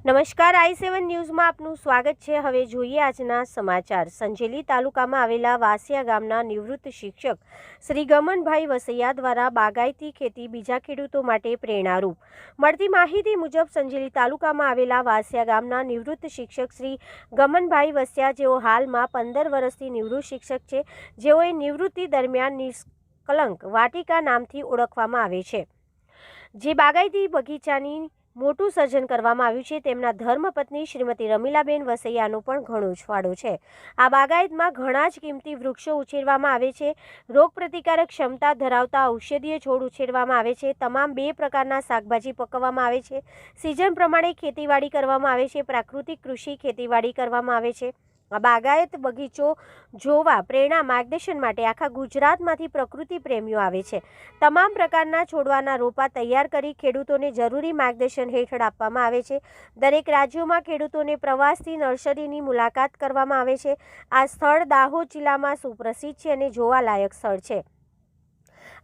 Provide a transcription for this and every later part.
નમસ્કાર, i7 ન્યૂઝમાં આપનું સ્વાગત છે। હવે જોઈએ આજના સમાચાર। સંજેલી તાલુકામાં આવેલા વાસિયા ગામના નિવૃત્ત શિક્ષક શ્રી ગમનભાઈ વસૈયા દ્વારા બાગાયતી ખેતી બીજા ખેડૂતો માટે પ્રેરણારૂપ। મળતી માહિતી મુજબ સંજેલી તાલુકામાં આવેલા વાસિયા ગામના નિવૃત્ત શિક્ષક શ્રી ગમનભાઈ વસૈયા, જેઓ હાલમાં 15 વર્ષથી નિવૃત્ત શિક્ષક છે, જેઓએ નિવૃત્તિ દરમિયાન નિષ્કલંક વાટિકા નામથી ઓળખવામાં આવે છે, જે બાગાયતી બગીચાની મોટું સર્જન કરવામાં આવ્યું છે। તેમના ધર્મપત્ની શ્રીમતી રમીલાબેન વસૈયાનો પણ ઘણો જ ફાળો છે। આ બાગાયતમાં ઘણા જ કિંમતી વૃક્ષો ઉછેરવામાં આવે છે। રોગ પ્રતિકારક ક્ષમતા ધરાવતા ઔષધીય છોડ ઉછેરવામાં આવે છે। તમામ 2 પ્રકારના શાકભાજી પકવવામાં આવે છે। સિઝન પ્રમાણે ખેતીવાડી કરવામાં આવે છે। પ્રાકૃતિક કૃષિ ખેતીવાડી કરવામાં આવે છે। આ બાગાયત બગીચો જોવા, પ્રેરણા, માર્ગદર્શન માટે આખા ગુજરાતમાંથી પ્રકૃતિ પ્રેમીઓ આવે છે। તમામ પ્રકારના છોડવાના રોપા તૈયાર કરી ખેડૂતોને જરૂરી માર્ગદર્શન હેઠળ આપવામાં આવે છે। દરેક રાજ્યોમાં ખેડૂતોને પ્રવાસથી નર્સરીની મુલાકાત કરવામાં આવે છે। આ સ્થળ દાહોદ જિલ્લામાં સુપ્રસિદ્ધ છે અને જોવાલાયક સ્થળ છે।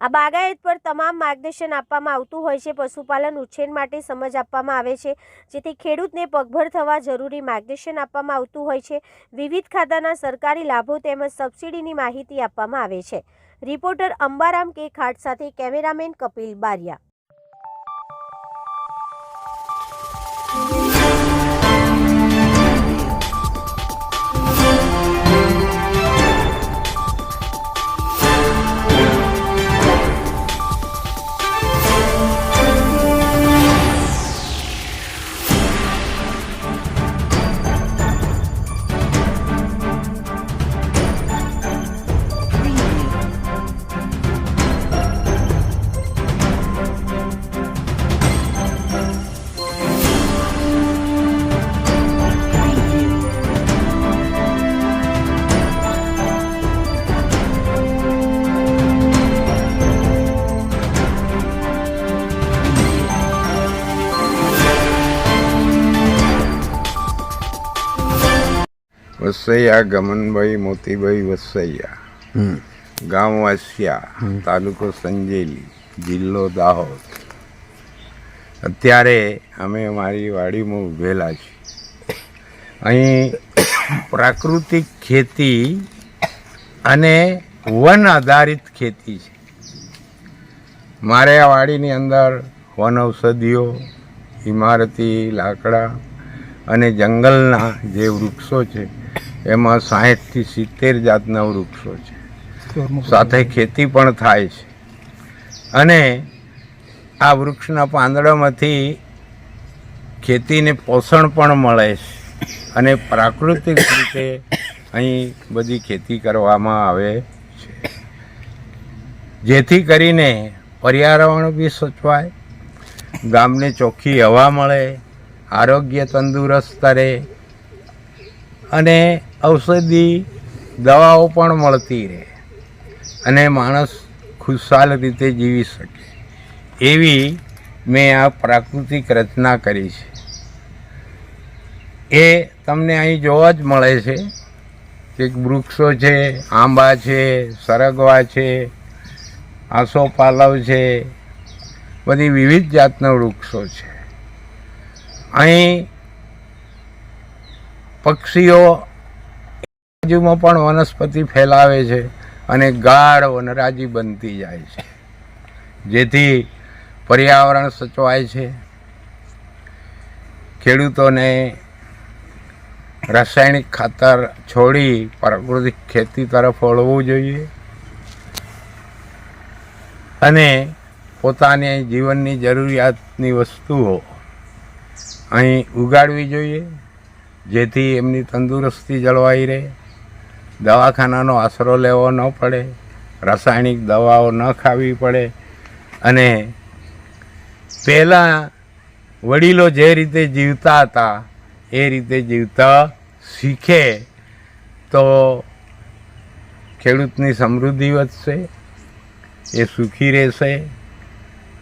આ બાગાયત પર તમામ માર્ગદર્શન આપવામાં આવતું હોય છે। પશુપાલન ઉછેર માટે સમજ આપવામાં આવે છે, જેથી ખેડૂતને પગભર થવા જરૂરી માર્ગદર્શન આપવામાં આવતું હોય છે। વિવિધ ખાતાના સરકારી લાભો તેમજ સબસિડીની માહિતી આપવામાં આવે છે। રિપોર્ટર અંબારામ કે ખાટ સાથે કેમેરામેન કપિલ બારિયા। વસૈયા ગમનભાઈ મોતીભાઈ વસૈયા, ગામ વાસિયા, તાલુકો સંજેલી, જિલ્લો દાહોદ। અત્યારે અમે અમારી વાડીમાં ઊભેલા છીએ। અહીં પ્રાકૃતિક ખેતી અને વન આધારિત ખેતી છે। મારે આ વાડીની અંદર વન ઔષધિઓ, ઇમારતી લાકડા અને જંગલના જે વૃક્ષો છે એમાં 60 થી 70 જાતના વૃક્ષો છે, સાથે ખેતી પણ થાય છે। અને આ વૃક્ષના પાંદડામાંથી ખેતીને પોષણ પણ મળે છે અને પ્રાકૃતિક રીતે અહીં બધી ખેતી કરવામાં આવે છે, જેથી કરીને પર્યાવરણ બી સચવાય, ગામને ચોખ્ખી હવા મળે, આરોગ્ય તંદુરસ્ત રહે અને ઔષધિ દવાઓ પણ મળતી રહે અને માણસ ખુશહાલ રીતે જીવી શકે, એવી મેં આ પ્રાકૃતિક રચના કરી છે। એ તમને અહીં જોવા જ મળે છે કે વૃક્ષો છે, આંબા છે, સરગવા છે, આસોપાલવ છે, બધી વિવિધ જાતના વૃક્ષો છે। અહીં પક્ષીઓ બાજુમાં પણ વનસ્પતિ ફેલાવે છે અને ગાઢ વનરાજી બનતી જાય છે, જેથી પર્યાવરણ સચવાય છે। ખેડૂતોને રાસાયણિક ખાતર છોડી પ્રાકૃતિક ખેતી તરફ વળવું જોઈએ અને પોતાની જીવનની જરૂરિયાતની વસ્તુઓ અહીં ઉગાડવી જોઈએ, જેથી એમની તંદુરસ્તી જળવાઈ રહે, દવાખાનાનો આશરો લેવો ન પડે, રાસાયણિક દવાઓ ન ખાવી પડે અને પહેલાં વડીલો જે રીતે જીવતા હતા એ રીતે જીવતા શીખે તો ખેડૂતની સમૃદ્ધિ વધશે, એ સુખી રહેશે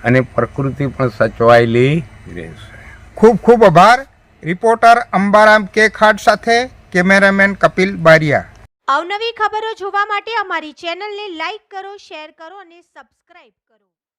અને પ્રકૃતિ પણ સચવાયેલી રહેશે। ખૂબ ખૂબ આભાર। રિપોર્ટર અંબારામ કે ખાટ સાથે કેમેરામેન કપિલ બારિયા। અવનવી ખબરો જોવા માટે અમારી ચેનલને લાઈક કરો, શેર કરો અને સબસ્ક્રાઇબ કરો।